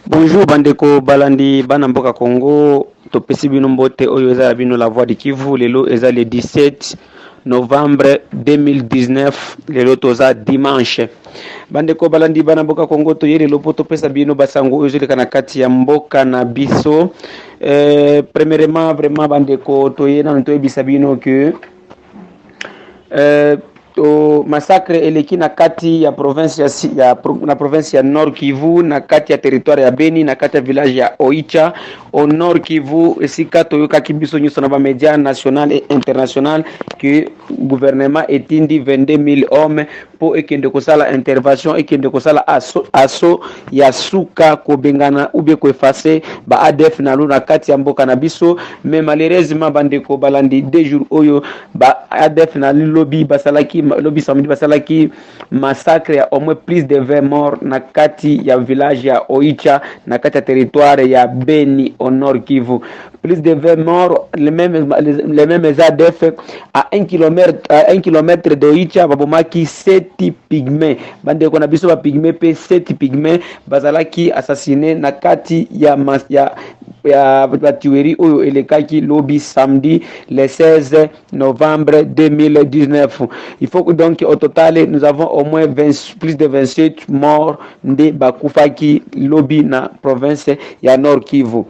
Bonjour bandeko balandi bana mboka Congo, topesi bino mbote oyo eza bino la voix de Kivu. Lelo eza le 17 novembre 2019, lelo toza dimanche. Bandeko balandi bana mboka Congo, toye lelo po topesa bino basango oyo ezoleka na kati ya mboka na biso. Premièrement vraiment bandeko toye na toyebisa bino que to massacre eleki na kati ya province na province ya Nord Kivu, na kati ya territoire ya Beni, na kati ya village ya Oicha au Nord Kivu. Esika toyokaki biso nyonso na ba médias national et international que gouvernement etindi 22 000 hommes po ekende kosala intervention, ekende kosala aso ya suka kobengana ou bien koeffacer ba ADF na lu na kati ya mboka na biso. Mais malheureusement bandeko balandi 2 jours oyo ba ADF na lobby basalaki lobby samedi basalaki massacre ya au moins plus de 20 morts na kati ya village ya Oicha, na kati ya territoire ya Beni au Nord Kivu. Plus de 20 morts, les mêmes ADF à 1 km de Oicha babomaki 7 pygmées. Bande kona biso ba pygmées pe 7 pygmées bazalaki assassiné na kati ya tuerie oyo elekaki lobby samedi le 16 novembre 2019. Il faut que donc au total nous avons au moins plus de 27 morts de bakufaki lobby na province ya Nord Kivu.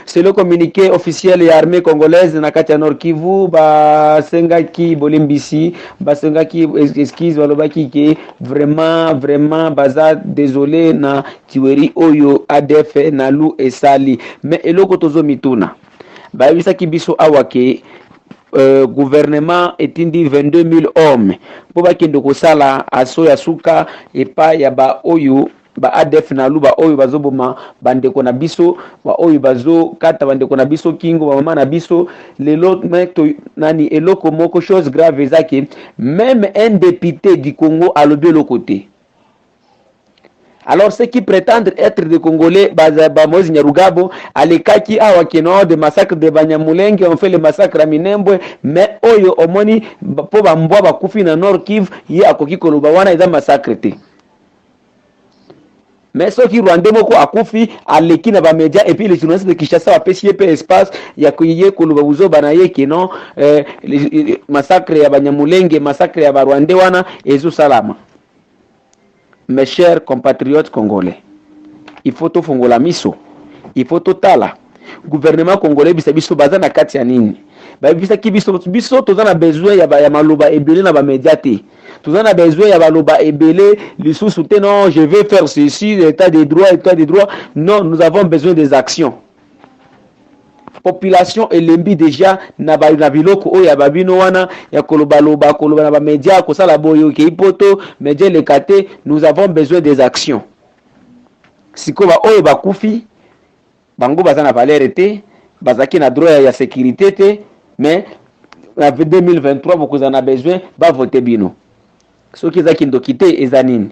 C'est le communiqué officiel ya armée congolaise na kati ya Nord Kivu basengaki bolimbisi, basengaki excuse balobaki ke vraiment baza désolé na tuerie oyo ADF na lu esali. Mais eloko tozo mituna bayebisaki biso awa ke gouvernement etindi 22 000 hommes po bakende kosala aso ya suka epa ya ba oyo ba ADF na luba oyo bazoboma bandeko na biso, ba oyo bazo kata bandeko na biso kingo, ba mama na biso. Lelo nani eloko moko chose grave ezaki même un député du Congo a lobé le côté. Alors ceux qui prétendent être des Congolais, Moïse Nyarugabo, Alekaki Awakeno, de massacre de Banyamulenge, on fait le massacre à Minembwe, mais Oyo Omoni, po Bamboa Bakufi na Nord Kivu, ye akoki koloba wana eza massacre te. Mais ceux qui Rwandais moko akufi aleki na ba média et puis les journalistes de Kinshasa apesi pe espace ya kuye koloba buzo banaye keno massacre ya Banyamulenge, massacre ya Rwandais wana ezo salama. Mes chers compatriotes congolais, il faut to fongola miso, il faut to tala gouvernement congolais biso baza na kati ya nini ba bisa ki biso toza na besoin ya maloba ebele na ba média te, toza na besoin ya baloba ebele lisusu te. Non, je vais faire ceci, état de droit. Non, nous avons besoin des actions. Population elembi déjà na biloko oyo ya babino wana ya koloba na ba média kosala boyo ke ipoto média le kate. Nous avons besoin des actions. Siko ba oyo bakufi bango baza na valeur te, bazaki na droit ya sécurité te, mais en 2023 beaucoup en a besoin ba voter bino. Soki ezaki ndoki te eza nini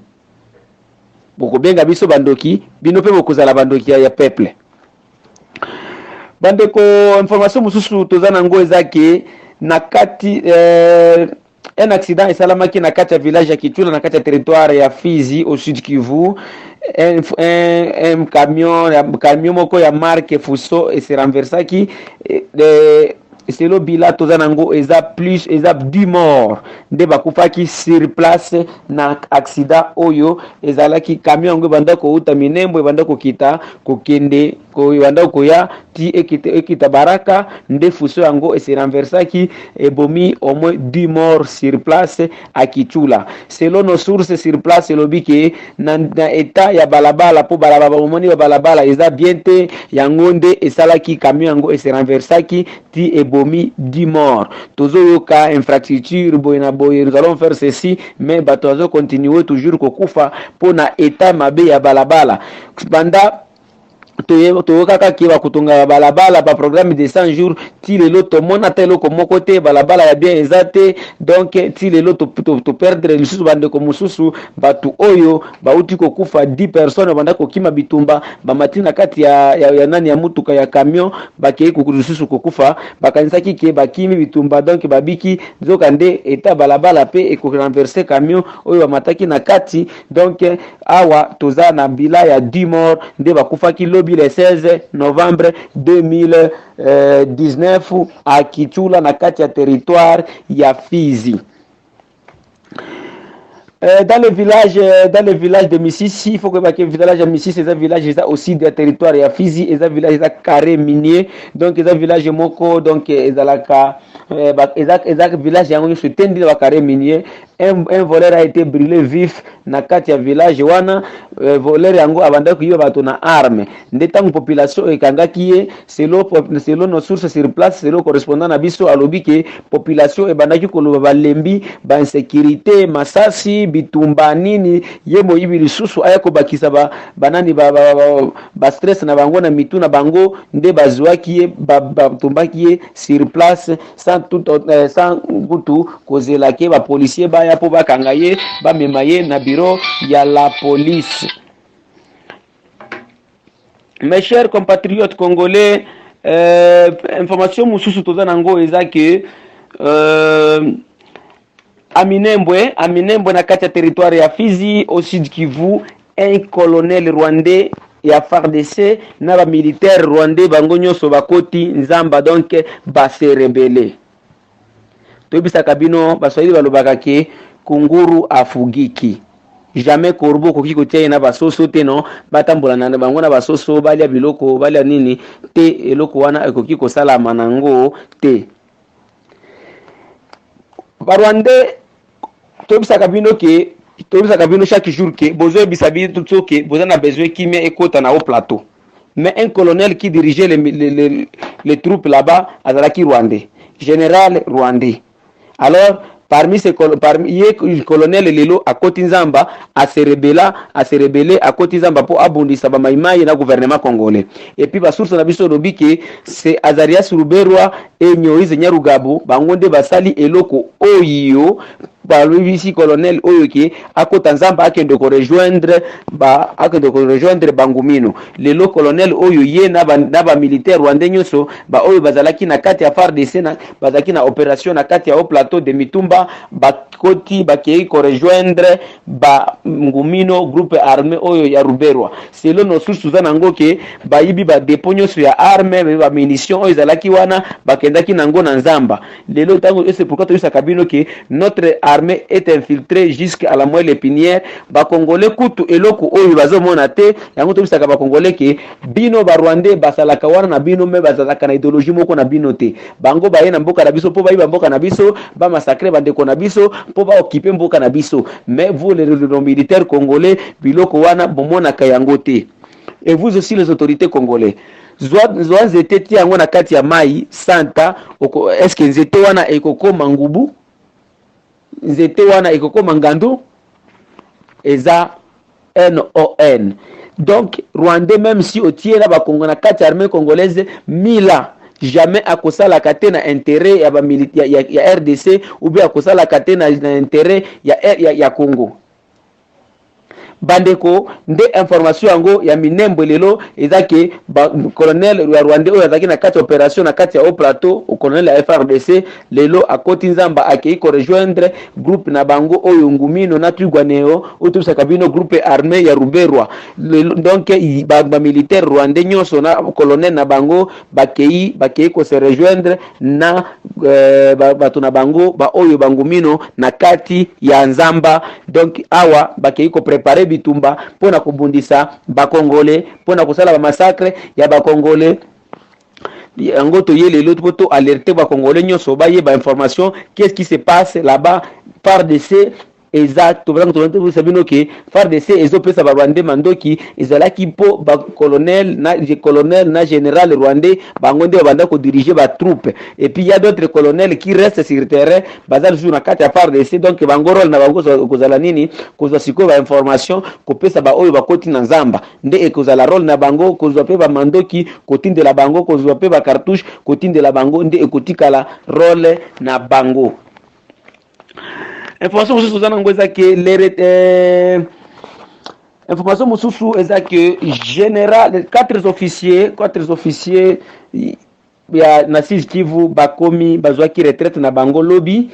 boko benga biso bandoki bino pe bokozala bandoki ya peuple. Bandeko information mususu toza nango ezaki na kati un accident esalamaki na kati ya village ya Kitula na kati ya territoire ya Fizi au sud Kivu. Un camion moko ya marque Fuso et se renversaki c'est le bilan toza nango eza 10 morts nde bakufaki sur place na accident oyo ezalaki. Camion ngo banda ko uta Minembwe banda ko kita kokende ko banda ko ya ti ekita Baraka nde Fuso yango et se renversaki et bomi au moins 10 morts sur place à Kitula. Selon nos sources sur place lobi ke na état ya balabala po balabala omoni balabala eza bien te yango nde esalaki camion yango et se renversaki ti e bomi 10 morts. Tozo yoka infrastructure boyna boye, nous allons faire ceci, mais batozo continuer toujours kokufa pona état mabe ya balabala. Banda toyokaka ke bakutunga balabala ba programme de 100 jours ti lelo tomona te eloko moko te balabala ya bien eza te donc ti lelo toperdre lisusu bandeko mosusu bato oyo bauti kokufa 10 personnes banda kokima bitumba bamati na kati ya nani ya mutuka ya camion bakei lisusu kokufa bakanisaki ke bakimi bitumba donc babiki nzoka nde eta balabala pe ekorenverse camion oyo bamataki na kati donc awa toza na bila ya 10 morts nde bakufaki lobi le 16 novembre 2019 à Kichula na kati ya territoire ya Fizi. Dans le village de Mississi, il faut que le village de Mississi, c'est un village aussi de territoire ya Fizi, et un village carré minier, donc c'est un village moko, donc ezalaka village yango se tendi na carré minier. Un voleur a été brûlé vif na kati ya village wana, voleur yango abanda kuyiba bato na arme nde tango population ekangaki ye selon nos sources sur place, selon correspondant na biso alobi ke population ebandaki koloba balembi ba insécurité masasi bitumba nini ye moyibi lisusu aya kobakisa banani ba stress na bango na mitu na bango nde bazwaki ye batumbaki ye sur place sans kutu kozela ke ba policier baya po bakanga ye bamema ye na bureau ya la police. Mes chers compatriotes congolais, information mususu toza nango eza ke Aminembwe na kati ya territoire ya Fizi au sud Kivu, un colonel rwandais ya FARDC na ba militaire rwandais bango nyonso bakoti nzamba donc base rebelle. Toyebisaka bino baswahili balobaka ke kunguru afugiki. Jamais corbeau koki kotia na basoso te non batambola na bango na basoso balia biloko balia nini te eloko wana ekoki kosala manango te. Barwande toyebisaka bino chaque jour ke bozo bisabi tout ke bozo na besoin kimia ekota na au plateau. Mais un colonel qui dirigeait les troupes là-bas azalaki rwandais, général rwandais. Alors parmi le colonel lelo a Kotinzamba a se rebelle a Kotinzamba pour abondisa ba maimai na gouvernement congolais. Et puis ba source na biso lobi ke c'est Azarias Ruberwa et Moïse Nyarugabo bangonde basali eloko oyo balobisi colonel oyoke akota nzamba akende ko rejoindre Bangumino. Lelo colonel oyo ye na ba militaire rwandais nyonso ba oyo bazalaki na kati ya FARDC na bazalaki na opération na kati ya au plateau de Mitumba bakoti bakei ko rejoindre Bangumino groupe armé oyo ya Ruberwa. Selon nos sources zanango ke bayibi ba dépôt nyonso ya arme ba munitions oyo zalaki wana bakendaki nango na nzamba. Lelo tango c'est pourquoi to yisa kabino ke notre armée est infiltrée jusqu'à la moelle épinière. Ba congolais kutu eloko oyo bazomona te yango to bisaka ba congolais ke bino ba rwandais basalaka wana na bino me bazalaka na idéologie moko na bino te. Bango baye na mboka na biso po bayiba mboka na biso ba massacrer bandeko na biso po ba occuper mboka na biso. Mais vous les militaires congolais biloko wana bomonaka yango te. Et vous aussi les autorités congolais zwa nzete ti yango na kati ya mai santa est-ce que nzete wana ekokoma ngubu nzete wana ekokoma ngandu eza NON. Donc rwandais même si otie na bakongo na kati ya armée congolaise mila jamais akosala kate na intérêt ya ba militaire ya RDC ou bien akosala kate na intérêt ya Congo. Bandeko nde information yango ya Minembwe lelo ezake colonel ya Rwanda oyo azaki na kati opération na kati ya au plateau au colonel ya FRDC lelo akoti nzamba akei ko rejoindre groupe na bango oyo Ngumino na Twigwaneo otusa kabino groupe armé ya Ruberwa. Donc ba militaire rwandais nyonso na colonel na bango bakei ko se rejoindre na bato na bango ba oyo Bangumino na kati ya nzamba. Donc awa bakei ko préparer bitumba pona kobundisa bakongole pona kosala ba massacre ya bakongole yango to yele l'autre poto alerter bakongole nyonso baye ba information qu'est-ce qui se passe là-bas par DC exact tobanda sabino ke FARDC ezopesa ba Rwandais mandoki ezalaki po ba colonel na général rwandais bango nde banda ko diriger ba troupe et puis il y a d'autres colonels qui restent sur le terrain bazali sur na kati ya FARDC donc bango rôle na bango kozala nini kozwa sikoyo ba information kopesa ba oyo bakoti na nzamba nde ekozala rôle na bango kozwa pe ba mandoki kotindela bango kozwa pe ba cartouche kotindela bango nde ekotikala rôle na bango. Information mususu eza nango eza ke information mususu eza ke général quatre officiers ya na Sud Kivu bakomi bazwaki retraite na bango lobi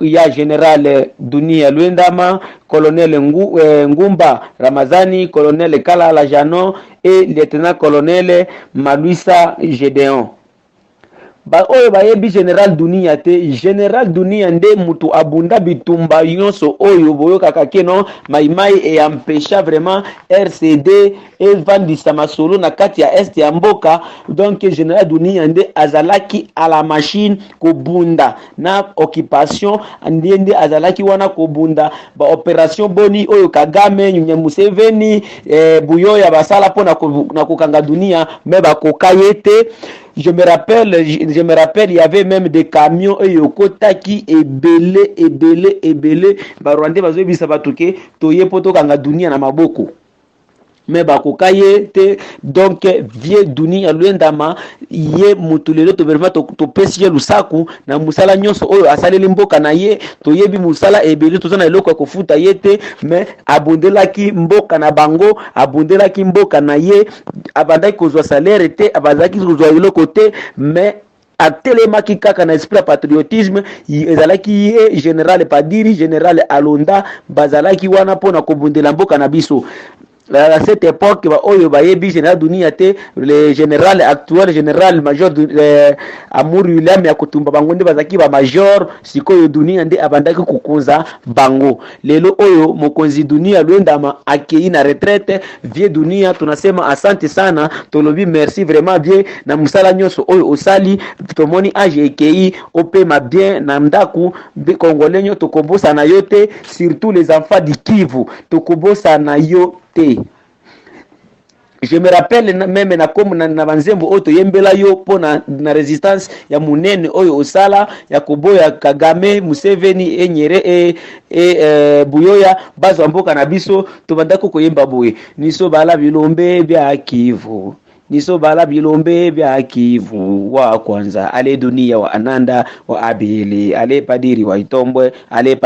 ya général Dunia Luendama, colonel Ngumba Ramazani, colonel Kalala Jano et lieutenant colonel Maluisa Gedeon. Ba oyo bayebi général Dunia te général Dunia nde mutu abunda bitumba yonso oyo boyokaka keno maimai e empêcha vraiment RCD et vandisa masolo na kati ya est ya mboka donc général Dunia nde azalaki à la machine kobunda na occupation nde azalaki wana kobunda ba opération boni oyo Kagame Nyunya Museveni Buyoya basala pona na kokanga Dunia me bakokayete. Je me rappelle, il y avait même des camions et yokotaki ebele ba Rwandais bazo bisa batuke toye poto kanga Dunia na maboko. Mais bakokaye te donc vie Dunia Luendama ye mutulelo to vraiment to pesi lusaku na musala nyonso oyo asaleli mboka na ye to yebi musala ebele to zana eloko kofuta yete mais abundelaki mboka na bango abundelaki mboka na ye abandaki kozwa salaire te abandaki kozwa eloko te mais atelemaki kaka na esprit patriotisme ezalaki ye général Padiri général Alonda bazalaki wana pona kobundela mboka na biso. À cette époque, oyo bayebi général Dunia te le général actuel général major Amour William ya kutumba bango nde bazaki ba major sikoyo Dunia nde abandaki kukunza bango. Lelo oyo mokonzi Dunia Luendama akei na retraite vie Dunia tunasema asante sana tolobi merci vraiment bien na musala nyonso oyo osali tomoni age ekei opema bien na ndaku be congolais nyo tokobosa na yote surtout les enfants du Kivu tokobosa na yo. Je me rappelle même na comme na banzembo oto yembela yo po na résistance ya munene oyo osala ya koboya Kagame Museveni Enyere Buyoya bazo mboka na biso to bandako koyemba boye niso bala bilombe bya Kivu niso bala bilombe bya Kivu wa kwanza ale Dunia wa Ananda wa Abili ale Padiri wa Itombwe ale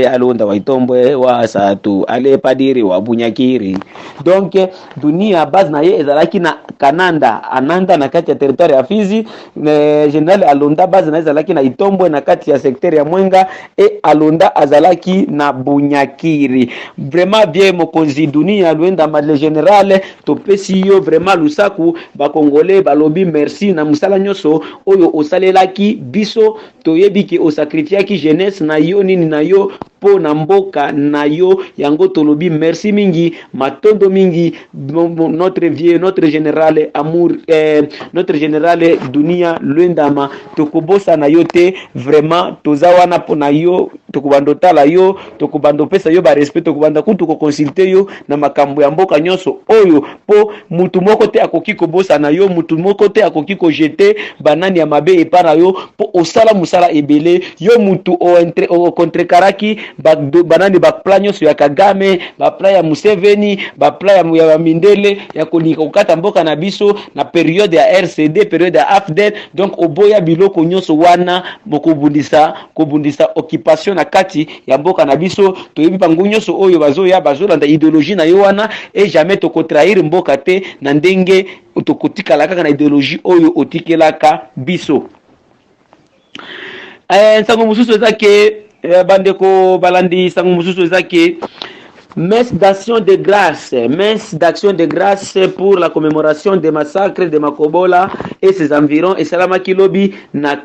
Alonda wa Itombwe wa Satu ale Padiri wa Bunyakiri. Donc Dunia base na ye ezalaki na Ananda na kati ya territoire ya Fizi, General Alonda base na ezalaki na Itombwe na kati ya secteur ya Mwenga et Alonda azalaki na Bunyakiri. Vraiment bien mokonzi Dunia Luendama le général topesi yo vraiment lusaku ba congolais balobi merci na musala nyoso oyo osalelaki biso toyebi ki osacrifiaki jeunesse na yo nini na yo po na mboka na yo yango tolobi merci mingi matondo mingi notre vieux notre général Amour notre général Dunia Luendama tokobosa na yo te vraiment tozawana po na yo tokubando tala yo tokubando pesa yo ba respect tokubanda kutu ko consulter yo na makambo ya mboka nyonso oyo po mutu moko te akoki kobosa na yo mutu moko te akoki ko jeter banani ya mabe epana yo po osala musala ebele yo mutu o contrecaraki banani ba plan nyonso ya Kagame ba plan ya Museveni ba plan ya Mindele ya kolika kokata mboka na biso na periode ya RCD periode ya AFDEL donc oboya biloko nyonso wana bokobundisa occupation na kati ya mboka na biso toyebi bango nyonso oyo bazolanda idéologie na yo wana et jamais tokotrahir mboka te na ndenge tokotikala kaka na idéologie oyo otikelaka biso. Nsango mususu ezake bandeko balandi sango mususu ezake messe d'action de grâce pour la commémoration des massacres de Makobola et ses environs et Salama Kilobi na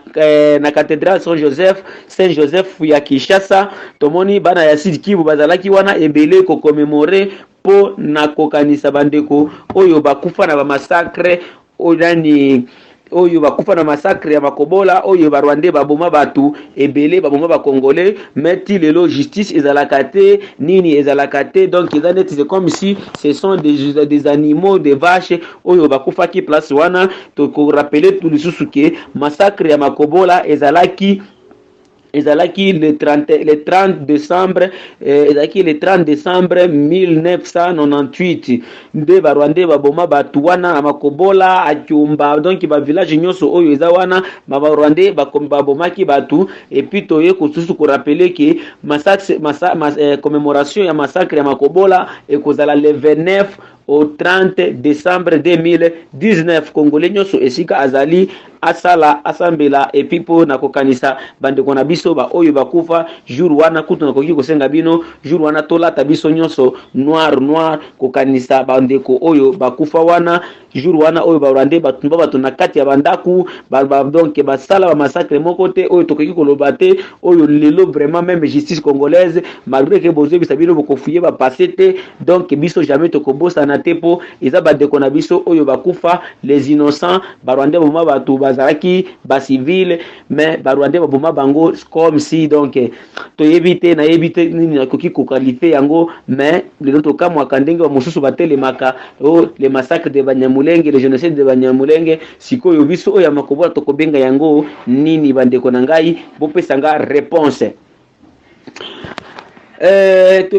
cathédrale Saint-Joseph ya Kinshasa tomoni bana ya Sud Kivu bazalaki wana ebele ko commémorer po na kokanisa bandeko oyo bakufa na ba massacre oyani oyo bakufa na massacre ya makobola oyo barwandais baboma batu ebele baboma bakongolais meti lelo justice ezalaka te nini ezalaka te donc eza neti c'est comme si ce sont des animaux des vaches oyo bakufaki place wana tokorapele tu lisusu ke massacre ya makobola ezalaki le 30 décembre le 30 décembre 1998 nde barwandais baboma batu wana na makobola akyumba donc ba village nyonso oyo eza wana barwandais babomaki batu et puis toye kosusu ko rappeler que massacre commémoration ya massacre ya makobola ekozala le 29 au 30 décembre 2019 congolais nyonso esika azali asala asambela epi mpo na kokanisa bandeko na biso ba oyo bakufa jour wana kutu nakoki kosenga bino jour wana tolata biso nyonso noir kokanisa bandeko oyo bakufa wana jour wana oyo barwandais batumba bato na kati ya bandaku donc basala ba massacre moko te oyo tokoki koloba te oyo lelo vraiment même justice congolaise malgré que bozobisa bino bokofuye bapasse te donc biso jamais tokobosana te po eza bandeko na biso oyo bakufa les innocents barwandais boma bato bazalaki bacivile mais barwandais baboma bango comme si donc toyebi te nayebi te nini nakoki kokalifie yango mais lelo tokamwaka ndenge bamosusu batelemaka le massacre de Banyamulenge le génocide de Banyamulenge sikoyo biso oyo ya makobola tokobenga yango nini bandeko na ngai bopesa nga réponse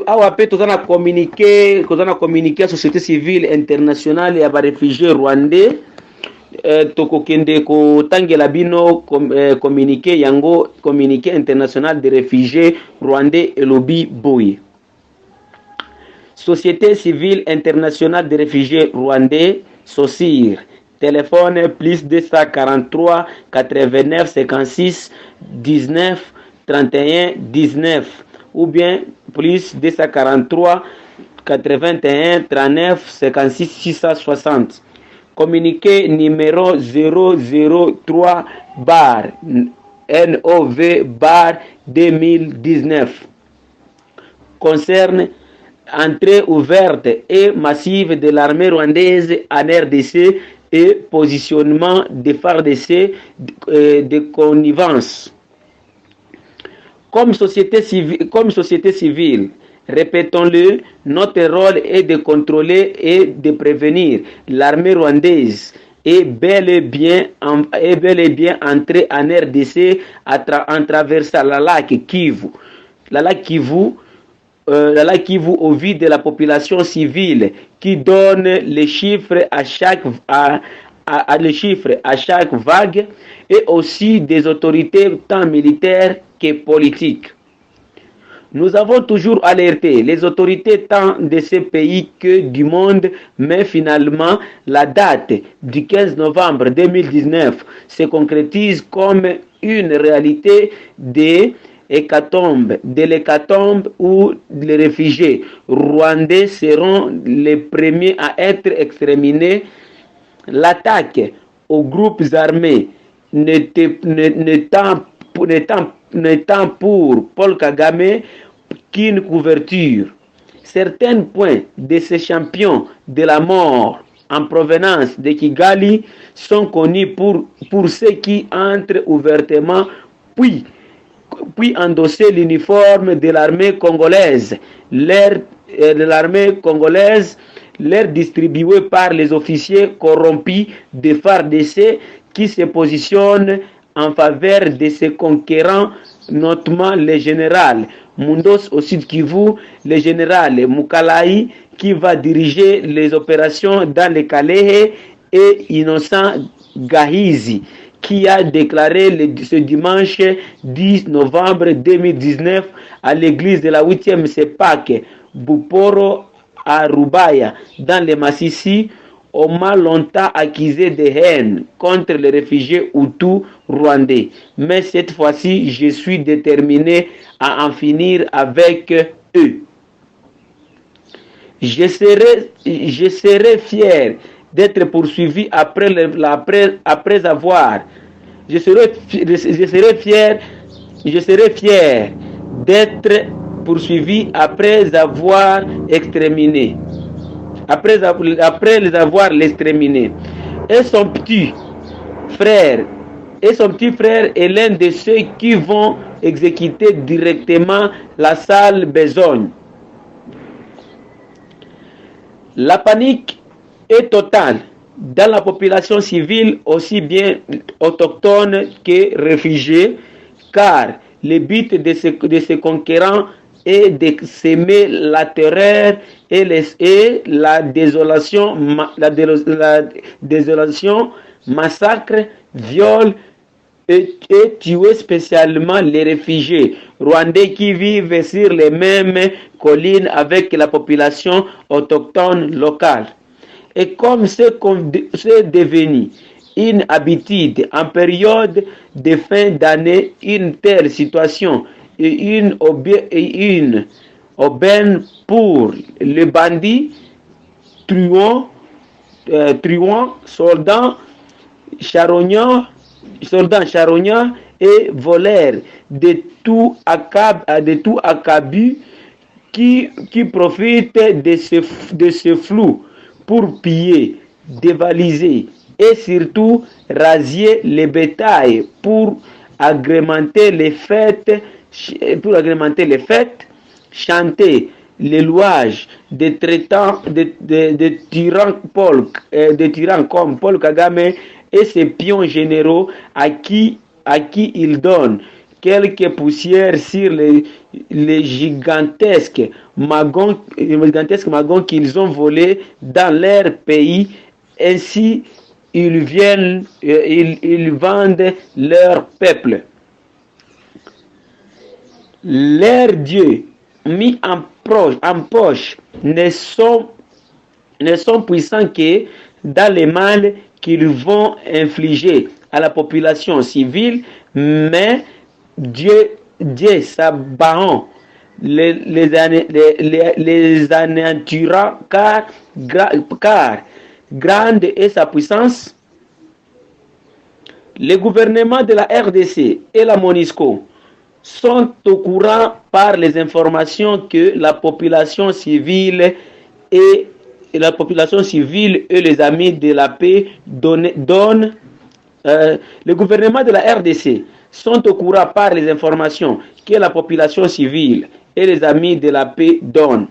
awa pe tozana communiqué ya société civile internationale ya baréfugié rwandais tokokende kotangela bino communiqué yango communiqué international de réfugiés rwandais elobi boye société civile internationale de réfugiés rwandais SOCIR téléphone plus 243 89 56 19 31 19 ou bien plus 243 81 39 56 660. Communiqué numéro 003 bar NOV bar 2019 concerne entrée ouverte et massive de l'armée rwandaise en RDC et positionnement des FARDC de connivence. Comme société civile, répétons-le, notre rôle est de contrôler et de prévenir l'armée rwandaise est bel et bien entrée en RDC en traversant la lac Kivu. La lac Kivu au vide de la population civile qui donne les chiffres à chaque vague et aussi des autorités tant militaires que politiques. Nous avons toujours alerté les autorités tant de ces pays que du monde, mais finalement, la date du 15 novembre 2019 se concrétise comme une réalité de l'hécatombe où les réfugiés rwandais seront les premiers à être exterminés. L'attaque aux groupes armés n'étant pour Paul Kagame qu'une couverture. Certains points de ces champions de la mort en provenance de Kigali sont connus pour ceux qui entrent ouvertement puis endosser l'uniforme de l'armée congolaise, leur distribué par les officiers corrompus de FARDC qui se positionnent en faveur de ses conquérants, notamment le général Mundos au Sud Kivu, le général Mukalaï qui va diriger les opérations dans le Kalehe et Innocent Gahizi qui a déclaré ce dimanche 10 novembre 2019 à l'église de la 8e Sepak Buporo à Rubaya dans le Massissi, on m'a longtemps accusé de haine contre les réfugiés Hutus rwandais. Mais cette fois-ci, je suis déterminé à en finir avec eux. Je serai fier d'être poursuivi après avoir. Je serai fier d'être poursuivi après avoir exterminé. Après les avoir exterminés. Et son petit frère et son petit frère est l'un de ceux qui vont exécuter directement la sale besogne. La panique est totale dans la population civile, aussi bien autochtone que réfugiée, car le but de ces conquérants est de semer la terreur et la désolation, massacre, viol et tuer spécialement les réfugiés rwandais qui vivent sur les mêmes collines avec la population autochtone locale. Et comme c'est devenu une habitude en période de fin d'année, une telle situation est une aubaine pour les bandits, truands, soldats, charognards et voleurs de tout acabit qui profitent de ce flou pour piller, dévaliser et surtout rasier les bétails pour agrémenter les fêtes, chanter les louages des traitants de tyrans comme Paul Kagame et ses pions généraux à qui il donne quelques poussières sur les gigantesques magons qu'ils ont volés dans leur pays. Ainsi, ils vendent leur peuple. Leurs dieux mis en poche ne sont puissants que dans le mal qu'ils vont infliger à la population civile, mais Dieu Sabaoth les anéantira, car grande est sa puissance. Le gouvernement de la RDC et la MONUSCO sont au courant par les informations que la population civile et les amis de la paix donnent. Le gouvernement de la RDC sont au courant par les informations que la population civile et les amis de la paix donnent.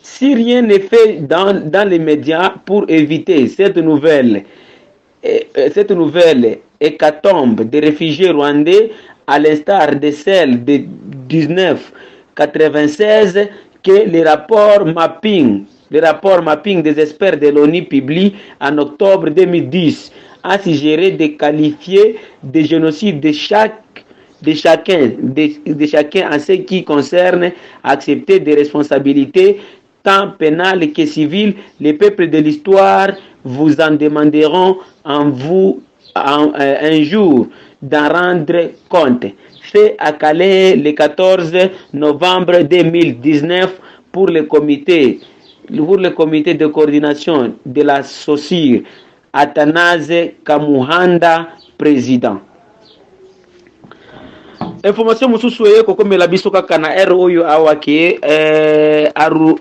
Si rien n'est fait dans les médias pour éviter cette nouvelle hécatombe des réfugiés rwandais, à l'instar de celle de 1996 que le rapport mapping des experts de l'ONU publié en octobre 2010 a suggéré de qualifier de génocide de chacun en ce qui concerne accepter des responsabilités tant pénales que civiles. Les peuples de l'histoire vous en demanderont un jour d'en rendre compte. Fait à Calais le 14 novembre 2019 pour le comité de coordination de la SOCIR, Athanase Kamuhanda, président. Information mususu kokomela biso kaka na oyo awake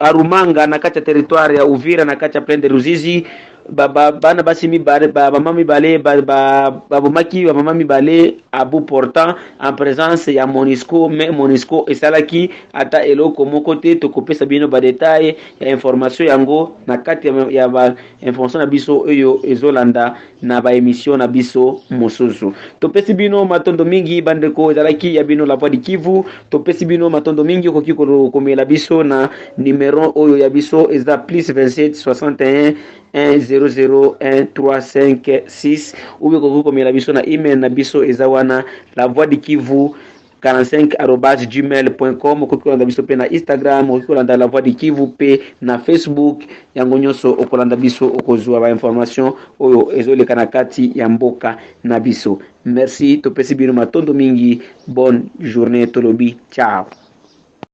arumanga na kati ya territoire ya Uvira na kati ya plaine de Ruzizi. Bana basi mibale mama mibale babomaki mama mibale abu portant en présence ya MONUSCO, mais MONUSCO esalaki ata eloko moko te. Tokopesa bino ba détail ya information yango na kati ya ba information na biso oyo ezolanda na ba émission na biso mosusu. Topesi bino matondo mingi bandeko ezalaki ya bino la voix du Kivu. Topesi bino matondo mingi koki komela biso na numéro oyo ya biso eza plus 27 61 1001356 ou bien komela biso na email na biso eza wana la voix du Kivu 45@gmail.com. okolanda biso pe na Instagram, okolanda la voix du Kivu pe na Facebook. Yango nyonso okolanda biso okozwa ba information oyo ezoleka na kati ya mboka na biso. Merci, topesi bino matondo mingi. Bonne journée tolobi. Ciao.